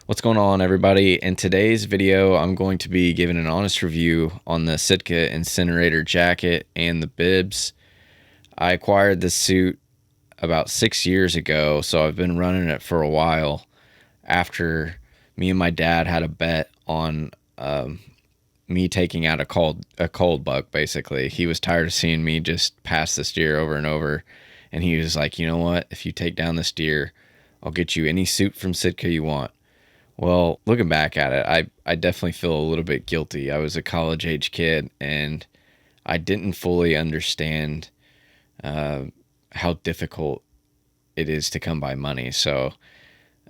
What's going on, everybody? In today's video, I'm going to be giving an honest review on the Sitka Incinerator Jacket and the bibs. I acquired this suit about 6 years ago, so I've been running it for a while after me and my dad had a bet on me taking out a cold buck. Basically, he was tired of seeing me just pass this deer over and over, and he was like, you know what, if you take down this deer, I'll get you any suit from Sitka you want. Well, looking back at it, I definitely feel a little bit guilty. I was a college age kid and I didn't fully understand how difficult it is to come by money. So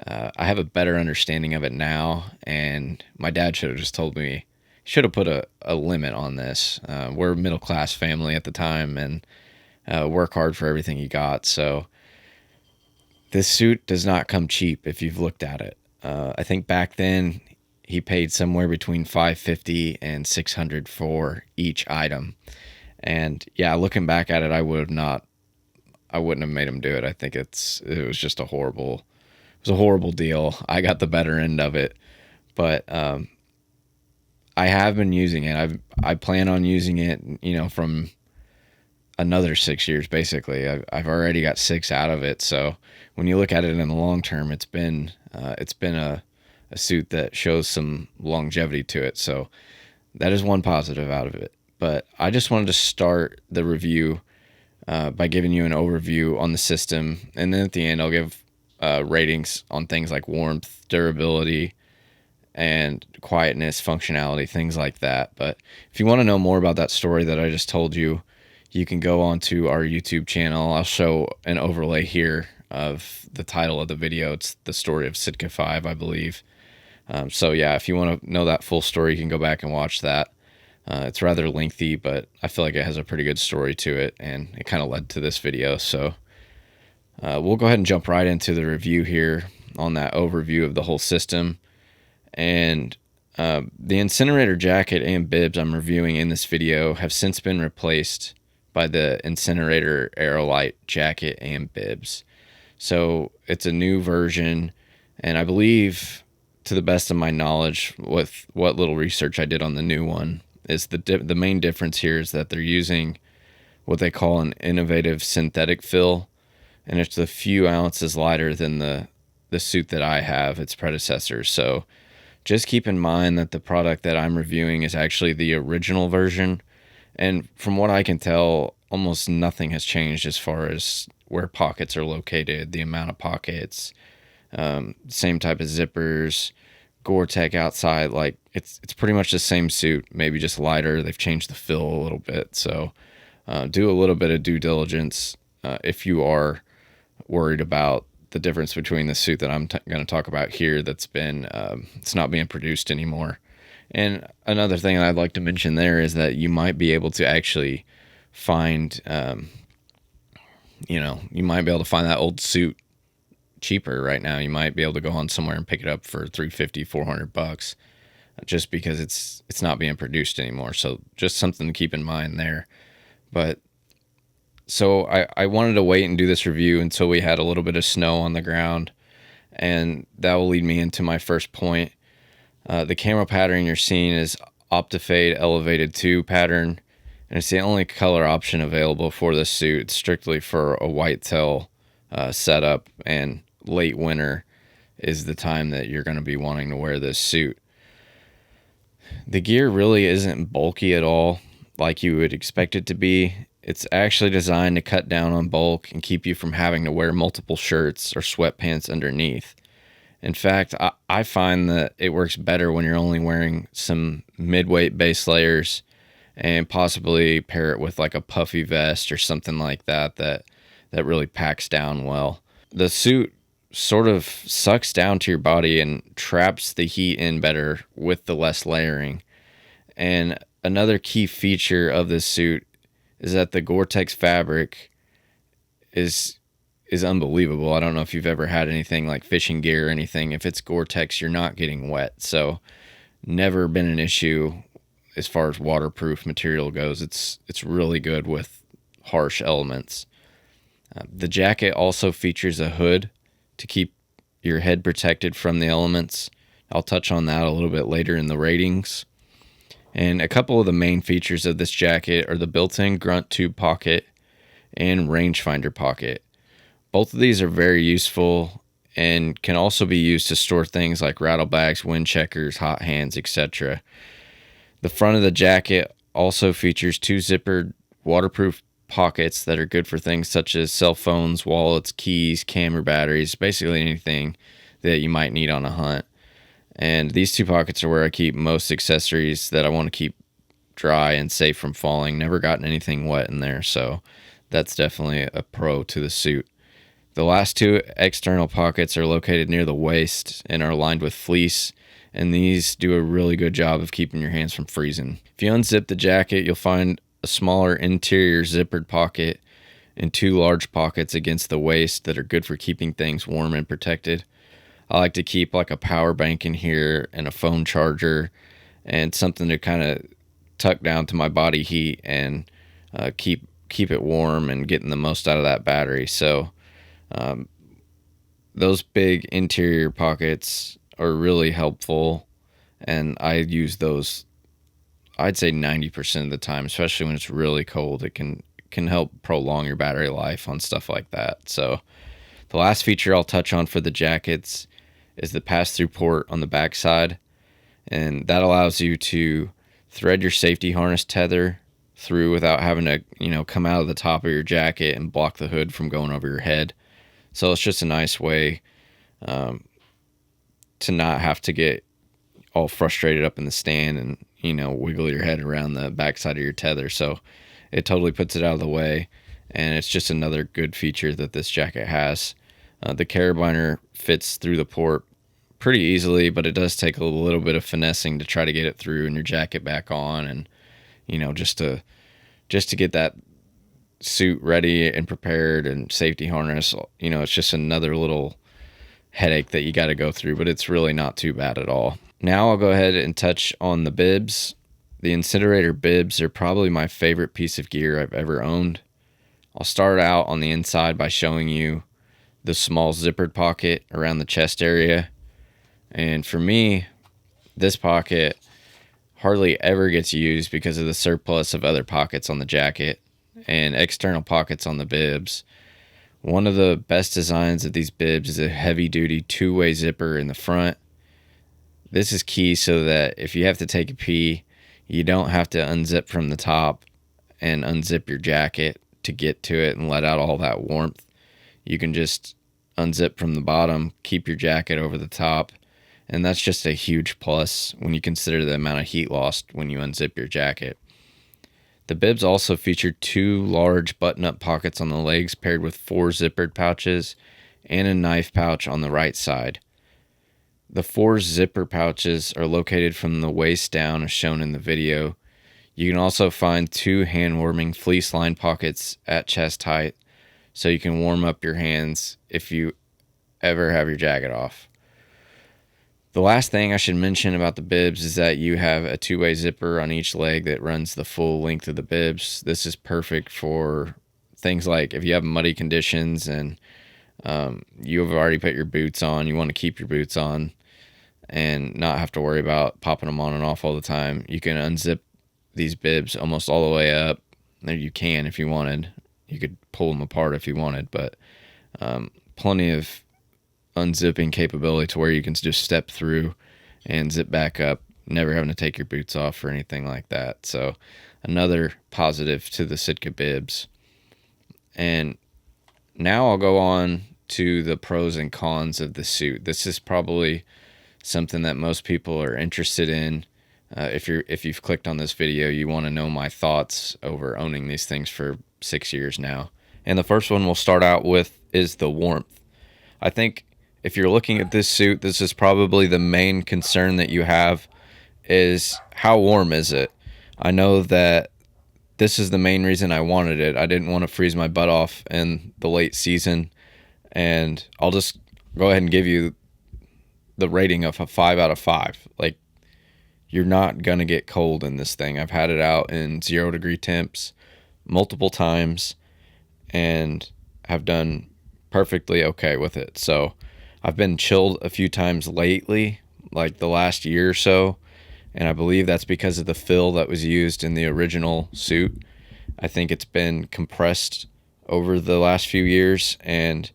I have a better understanding of it now. And my dad should have just told me, should have put a limit on this. We're a middle class family at the time and work hard for everything you got. So this suit does not come cheap if you've looked at it. I think back then he paid somewhere between $550 and $600 for each item. And yeah, looking back at it, I wouldn't have made him do it. I think it was just a horrible deal. I got the better end of it, but I have been using it. I plan on using it, from another 6 years, basically. I've already got 6 out of it. So when you look at it in the long term, it's been a suit that shows some longevity to it. So that is one positive out of it. But I just wanted to start the review by giving you an overview on the system. And then at the end, I'll give ratings on things like warmth, durability, and quietness, functionality, things like that. But if you want to know more about that story that I just told you, you can go onto our YouTube channel. I'll show an overlay here of the title of the video. It's the story of Sitka 5, I believe. So yeah, if you want to know that full story, you can go back and watch that. It's rather lengthy, but I feel like it has a pretty good story to it, and it kind of led to this video. So we'll go ahead and jump right into the review here on that overview of the whole system. And the Incinerator Jacket and bibs I'm reviewing in this video have since been replaced by the Incinerator Aerolite Jacket and bibs. So it's a new version, and I believe, to the best of my knowledge, with what little research I did on the new one, is the main difference here is that they're using what they call an innovative synthetic fill, and it's a few ounces lighter than the suit that I have, its predecessor. So just keep in mind that the product that I'm reviewing is actually the original version. And from what I can tell, almost nothing has changed as far as where pockets are located, the amount of pockets, same type of zippers, Gore-Tex outside. Like it's pretty much the same suit, maybe just lighter. They've changed the fill a little bit. So do a little bit of due diligence if you are worried about the difference between the suit that I'm going to talk about here that's been it's not being produced anymore. And another thing I'd like to mention there is that you might be able to actually find, you might be able to find that old suit cheaper right now. You might be able to go on somewhere and pick it up for $350, $400, just because it's not being produced anymore. So just something to keep in mind there. But so I wanted to wait and do this review until we had a little bit of snow on the ground, and that will lead me into my first point. The camo pattern you're seeing is Optifade Elevated 2 pattern, and it's the only color option available for this suit. It's strictly for a whitetail setup, and late winter is the time that you're going to be wanting to wear this suit. The gear really isn't bulky at all like you would expect it to be. It's actually designed to cut down on bulk and keep you from having to wear multiple shirts or sweatpants underneath. In fact, I find that it works better when you're only wearing some mid-weight base layers and possibly pair it with like a puffy vest or something like that really packs down well. The suit sort of sucks down to your body and traps the heat in better with the less layering. And another key feature of this suit is that the Gore-Tex fabric is unbelievable. I don't know if you've ever had anything like fishing gear or anything. If it's Gore-Tex, you're not getting wet. So never been an issue as far as waterproof material goes. It's really good with harsh elements. The jacket also features a hood to keep your head protected from the elements. I'll touch on that a little bit later in the ratings. And a couple of the main features of this jacket are the built-in grunt tube pocket and rangefinder pocket. Both of these are very useful and can also be used to store things like rattle bags, wind checkers, hot hands, etc. The front of the jacket also features 2 zippered waterproof pockets that are good for things such as cell phones, wallets, keys, camera batteries, basically anything that you might need on a hunt. And these 2 pockets are where I keep most accessories that I want to keep dry and safe from falling. Never gotten anything wet in there, so that's definitely a pro to the suit. The last 2 external pockets are located near the waist and are lined with fleece, and these do a really good job of keeping your hands from freezing. If you unzip the jacket, you'll find a smaller interior zippered pocket and 2 large pockets against the waist that are good for keeping things warm and protected. I like to keep like a power bank in here and a phone charger and something to kind of tuck down to my body heat and keep it warm and getting the most out of that battery. So those big interior pockets are really helpful, and I use those, I'd say 90% of the time, especially when it's really cold. It can help prolong your battery life on stuff like that. So the last feature I'll touch on for the jackets is the pass-through port on the backside, and that allows you to thread your safety harness tether through without having to, come out of the top of your jacket and block the hood from going over your head. So it's just a nice way to not have to get all frustrated up in the stand and, wiggle your head around the backside of your tether. So it totally puts it out of the way, and it's just another good feature that this jacket has. The carabiner fits through the port pretty easily, but it does take a little bit of finessing to try to get it through and your jacket back on, and just to get that suit ready and prepared and safety harness. It's just another little headache that you got to go through, but it's really not too bad at all. Now I'll go ahead and touch on the bibs. The Incinerator bibs are probably my favorite piece of gear I've ever owned. I'll start out on the inside by showing you the small zippered pocket around the chest area. And for me, this pocket hardly ever gets used because of the surplus of other pockets on the jacket and external pockets on the bibs. One of the best designs of these bibs is a heavy-duty 2-way zipper in the front. This is key so that if you have to take a pee, you don't have to unzip from the top and unzip your jacket to get to it and let out all that warmth. You can just unzip from the bottom, keep your jacket over the top, and that's just a huge plus when you consider the amount of heat lost when you unzip your jacket. The bibs also feature 2 large button-up pockets on the legs paired with 4 zippered pouches and a knife pouch on the right side. The 4 zipper pouches are located from the waist down as shown in the video. You can also find 2 hand-warming fleece-lined pockets at chest height so you can warm up your hands if you ever have your jacket off. The last thing I should mention about the bibs is that you have a 2-way zipper on each leg that runs the full length of the bibs. This is perfect for things like if you have muddy conditions and you have already put your boots on, you want to keep your boots on and not have to worry about popping them on and off all the time. You can unzip these bibs almost all the way up. There you can if you wanted. You could pull them apart if you wanted, but plenty of unzipping capability to where you can just step through and zip back up, never having to take your boots off or anything like that. So another positive to the Sitka bibs. And now I'll go on to the pros and cons of the suit. This is probably something that most people are interested in. If you've clicked on this video, you want to know my thoughts over owning these things for 6 years now. And the first one we'll start out with is the warmth. I think if you're looking at this suit, this is probably the main concern that you have, is how warm is it? I know that this is the main reason I wanted it. I didn't want to freeze my butt off in the late season, and I'll just go ahead and give you the rating of a 5 out of 5. Like, you're not going to get cold in this thing. I've had it out in 0-degree temps multiple times and have done perfectly okay with it. So I've been chilled a few times lately, like the last year or so, and I believe that's because of the fill that was used in the original suit. I think it's been compressed over the last few years and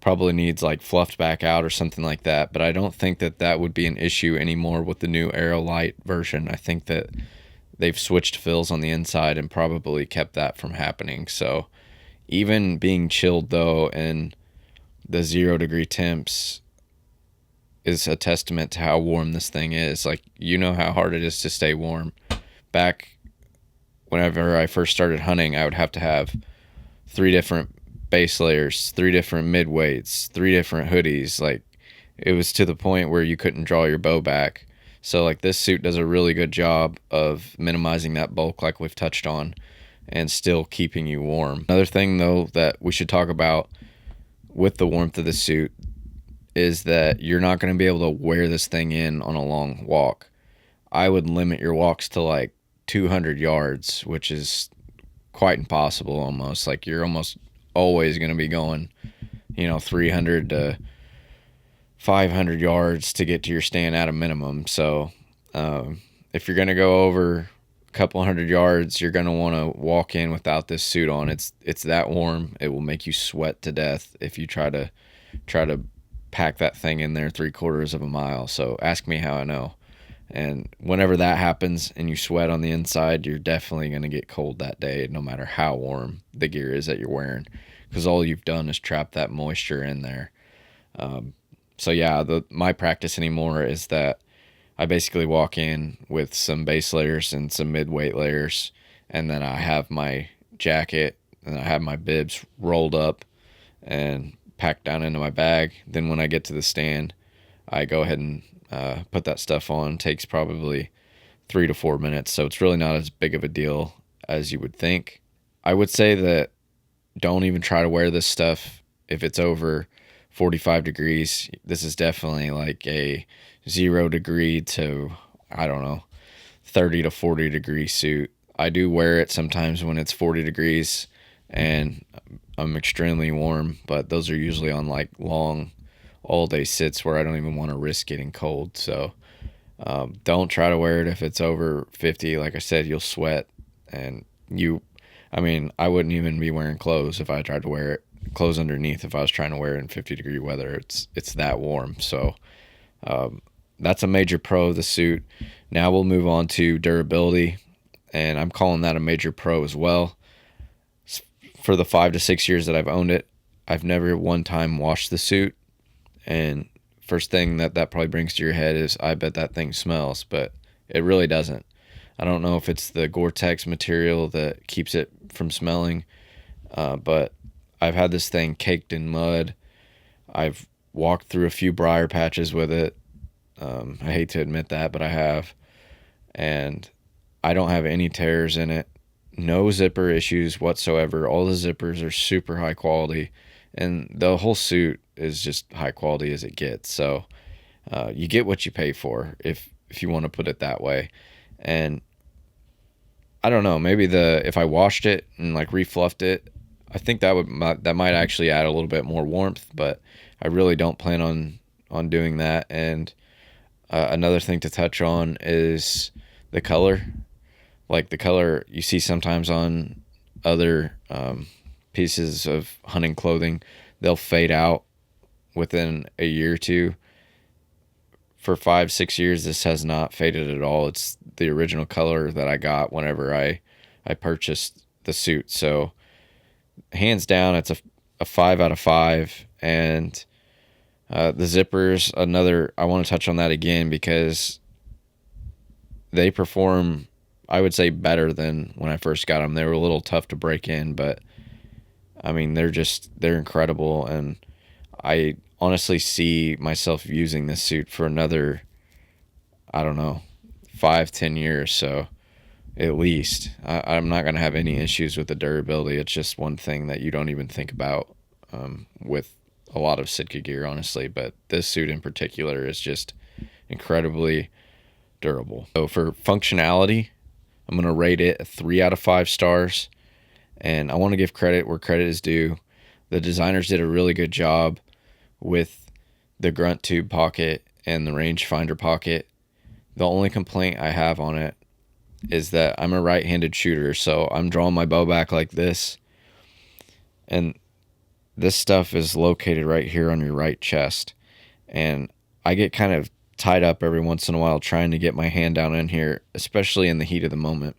probably needs like fluffed back out or something like that. But I don't think that that would be an issue anymore with the new Aerolite version. I think that they've switched fills on the inside and probably kept that from happening. So even being chilled though, and the 0 degree temps is a testament to how warm this thing is. Like, you know how hard it is to stay warm. Back whenever I first started hunting, I would have to have 3 different base layers, 3 different midweights, 3 different hoodies. Like, it was to the point where you couldn't draw your bow back. So like, this suit does a really good job of minimizing that bulk like we've touched on and still keeping you warm. Another thing though that we should talk about with the warmth of the suit is that you're not going to be able to wear this thing in on a long walk. I would limit your walks to like 200 yards, which is quite impossible almost. Like, you're almost always going to be going, 300 to 500 yards to get to your stand at a minimum. So if you're going to go over a couple hundred yards, you're going to want to walk in without this suit on. It's that warm. It will make you sweat to death if you try to pack that thing in there 3/4 of a mile. So ask me how I know. And whenever that happens and you sweat on the inside, you're definitely going to get cold that day, no matter how warm the gear is that you're wearing, because all you've done is trap that moisture in there. So yeah, my practice anymore is that I basically walk in with some base layers and some mid-weight layers, and then I have my jacket and I have my bibs rolled up and packed down into my bag. Then when I get to the stand, I go ahead and put that stuff on. It takes probably 3 to 4 minutes, so it's really not as big of a deal as you would think. I would say that don't even try to wear this stuff if it's over 45 degrees. This is definitely like a 0 degree to, I don't know, 30 to 40 degree suit. I do wear it sometimes when it's 40 degrees and I'm extremely warm, but those are usually on like long all day sits where I don't even want to risk getting cold. So don't try to wear it if it's over 50. Like I said, you'll sweat, and I wouldn't even be wearing clothes if I tried to wear it, clothes underneath, if I was trying to wear it in 50-degree weather. It's that warm. So that's a major pro of the suit. Now we'll move on to durability, and I'm calling that a major pro as well. For the 5 to 6 years that I've owned it, I've never one time washed the suit. And first thing that probably brings to your head is, I bet that thing smells, but it really doesn't. I don't know if it's the Gore-Tex material that keeps it from smelling, but I've had this thing caked in mud. I've walked through a few briar patches with it. I hate to admit that, but I have. And I don't have any tears in it. No zipper issues whatsoever. All the zippers are super high quality, and the whole suit is just high quality as it gets. So you get what you pay for, if you want to put it that way. And I don't know, maybe if I washed it and like refluffed it, I think that might actually add a little bit more warmth, but I really don't plan on doing that. And another thing to touch on is the color. Like, the color you see sometimes on other pieces of hunting clothing, they'll fade out within a year or two. For 5-6 years, this has not faded at all. It's the original color that I got whenever I purchased the suit. So hands down, it's a 5 out of 5. And the zippers, I want to touch on that again, because they perform, I would say, better than when I first got them. They were a little tough to break in, but I mean, they're incredible. And I honestly see myself using this suit for another, I don't know, 5-10 years. So at least I'm not going to have any issues with the durability. It's just one thing that you don't even think about with a lot of Sitka gear, honestly. But this suit in particular is just incredibly durable. So for functionality, I'm going to rate it a 3 out of 5 stars. And I want to give credit where credit is due. The designers did a really good job with the grunt tube pocket and the rangefinder pocket. The only complaint I have on it is that I'm a right-handed shooter, so I'm drawing my bow back like this, and this stuff is located right here on your right chest, and I get kind of tied up every once in a while trying to get my hand down in here, especially in the heat of the moment.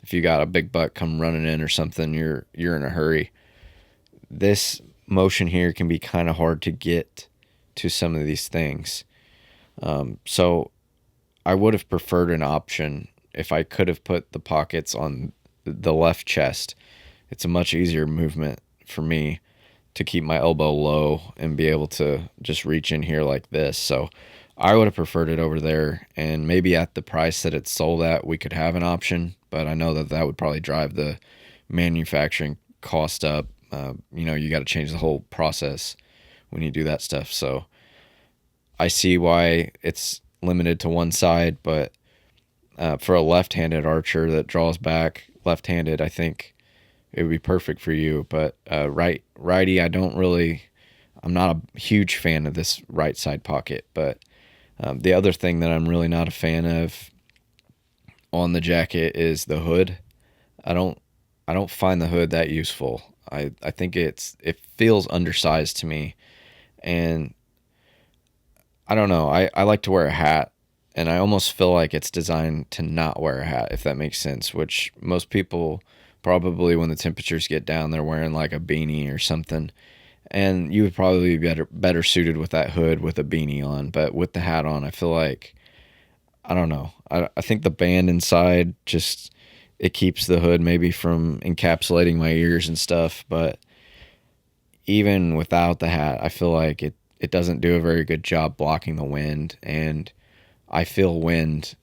If you got a big buck come running in or something, you're in a hurry. This motion here can be kind of hard to get to some of these things. So I would have preferred an option if I could have put the pockets on the left chest. It's a much easier movement for me to keep my elbow low and be able to just reach in here like this. So I would have preferred it over there, and maybe at the price that it's sold at, we could have an option, but I know that that would probably drive the manufacturing cost up. You got to change the whole process when you do that stuff. So I see why it's limited to one side, but for a left-handed archer that draws back left-handed, I think it would be perfect for you. But righty, I'm not a huge fan of this right side pocket. But the other thing that I'm really not a fan of on the jacket is the hood. I don't find the hood that useful. I think it feels undersized to me, and I don't know. I like to wear a hat, and I almost feel like it's designed to not wear a hat, if that makes sense, which most people probably, when the temperatures get down, they're wearing like a beanie or something. And you would probably be better suited with that hood with a beanie on. But with the hat on, I feel like, I don't know. I think the band inside just, it keeps the hood maybe from encapsulating my ears and stuff. But even without the hat, I feel like it doesn't do a very good job blocking the wind. And I feel wind,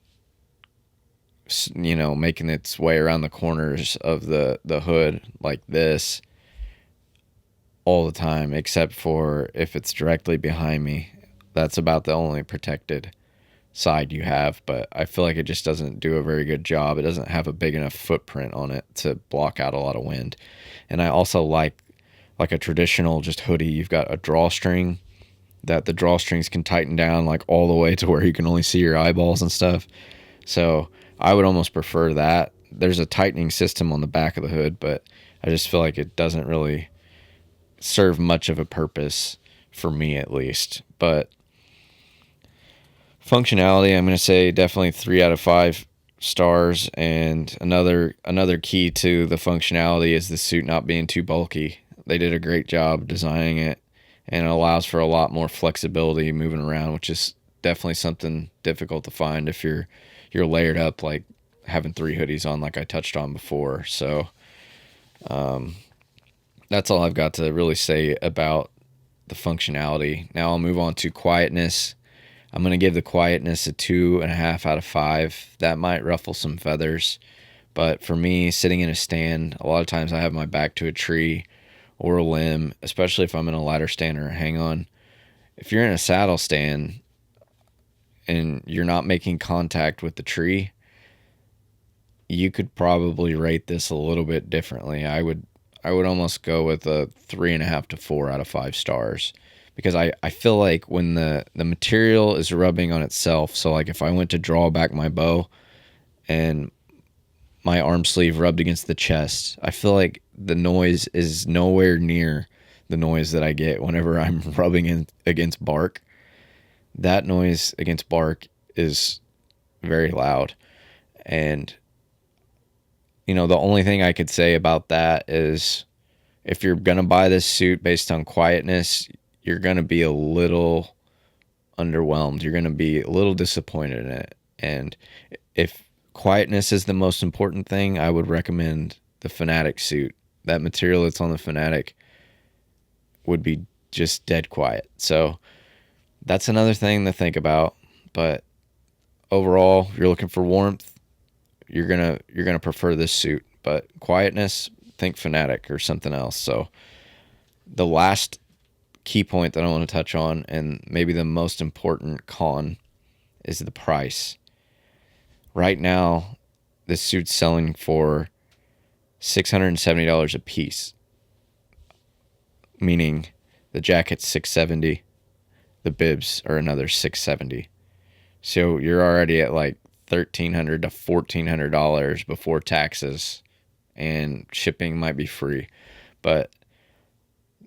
making its way around the corners of the hood like this all the time, except for if it's directly behind me. That's about the only protected side you have, but I feel like it just doesn't do a very good job. It doesn't have a big enough footprint on it to block out a lot of wind. And I also like a traditional just hoodie. You've got a drawstring that the drawstrings can tighten down like all the way to where you can only see your eyeballs and stuff. So I would almost prefer that. There's a tightening system on the back of the hood, but I just feel like it doesn't really serve much of a purpose for me, at least. But functionality, I'm going to say definitely 3 out of 5 stars. And another key to the functionality is the suit not being too bulky. They did a great job designing it, and it allows for a lot more flexibility moving around, which is definitely something difficult to find if you're layered up, like having 3 hoodies on, like I touched on before. So that's all I've got to really say about the functionality. Now I'll move on to quietness. I'm going to give the quietness a 2.5 out of 5. That might ruffle some feathers, but for me, sitting in a stand, a lot of times I have my back to a tree or a limb, especially if I'm in a ladder stand or a hang-on. If you're in a saddle stand and you're not making contact with the tree, you could probably rate this a little bit differently. I would almost go with a 3.5 to 4 out of 5 stars, because I feel like when the material is rubbing on itself, so like if I went to draw back my bow and my arm sleeve rubbed against the chest, I feel like the noise is nowhere near the noise that I get whenever I'm rubbing against bark. That noise against bark is very loud. And the only thing I could say about that is, if you're going to buy this suit based on quietness, you're going to be a little underwhelmed. You're going to be a little disappointed in it. And if quietness is the most important thing, I would recommend the Fanatic suit. That material that's on the Fanatic would be just dead quiet. So that's another thing to think about. But overall, if you're looking for warmth, you're gonna prefer this suit. But quietness, think Fanatic or something else. So the last key point that I want to touch on, and maybe the most important con, is the price. Right now, this suit's selling for $670 a piece, meaning the jacket's $670, the bibs are another $670. So you're already at like $1,300 to $1,400 before taxes, and shipping might be free. But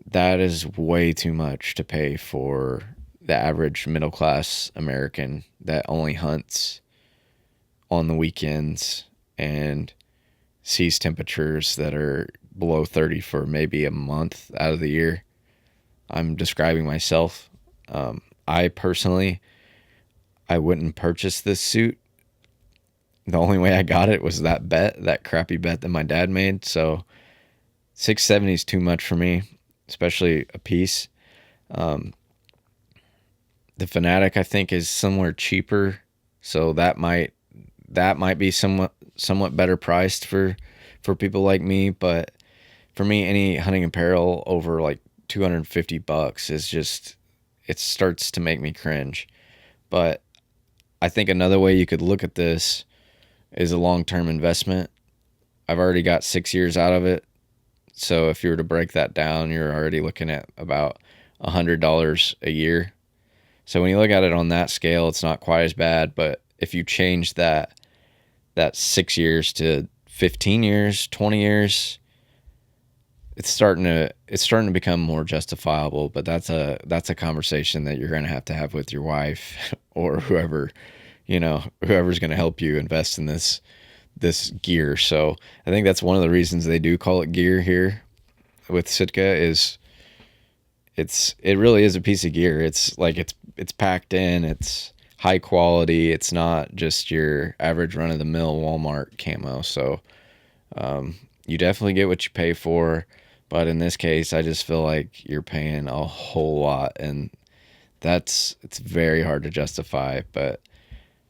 that is way too much to pay for the average middle class American that only hunts on the weekends and sees temperatures that are below 30 for maybe a month out of the year. I'm describing myself. I personally, I wouldn't purchase this suit. The only way I got it was that crappy bet that my dad made. So $670 is too much for me, especially a piece. The Fanatic, I think, is somewhere cheaper, so that might be somewhat better priced for people like me. But for me, any hunting apparel over like $250 is just, it starts to make me cringe. But I think another way you could look at this is a long-term investment. I've already got 6 years out of it. So if you were to break that down, you're already looking at about $100 a year. So when you look at it on that scale, it's not quite as bad. But if you change that 6 years to 15 years, 20 years, it's starting to become more justifiable. But that's a conversation that you're going to have with your wife or whoever's going to help you invest in this gear. So I think that's one of the reasons they do call it gear here with Sitka. Is it really is a piece of gear. It's like it's packed in, it's high quality, it's not just your average run-of-the-mill Walmart camo. So you definitely get what you pay for, but in this case I just feel like you're paying a whole lot, and it's very hard to justify. But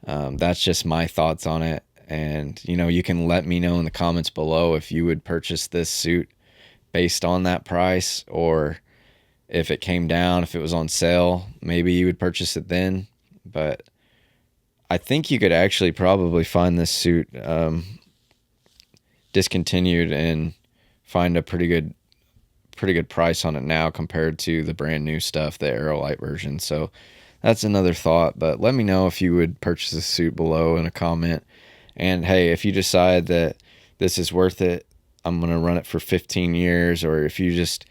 that's just my thoughts on it. And you can let me know in the comments below if you would purchase this suit based on that price, or if it came down, if it was on sale, maybe you would purchase it then. But I think you could actually probably find this suit discontinued and find a pretty good price on it now compared to the brand new stuff, the Aerolite version. So that's another thought. But let me know if you would purchase this suit below in a comment. And hey, if you decide that this is worth it, I'm going to run it for 15 years, or if you just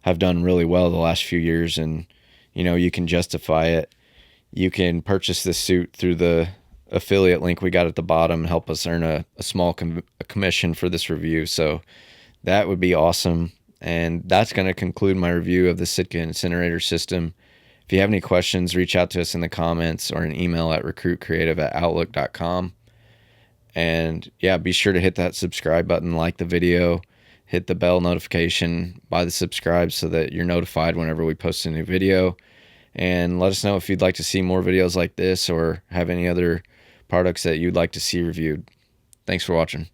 have done really well the last few years and you can justify it, you can purchase this suit through the affiliate link we got at the bottom and help us earn a small commission for this review. So that would be awesome. And that's going to conclude my review of the Sitka Incinerator system. If you have any questions, reach out to us in the comments or an email at recruitcreative@outlook.com. And yeah, be sure to hit that subscribe button, like the video, hit the bell notification by the subscribe so that you're notified whenever we post a new video. And let us know if you'd like to see more videos like this or have any other products that you'd like to see reviewed. Thanks for watching.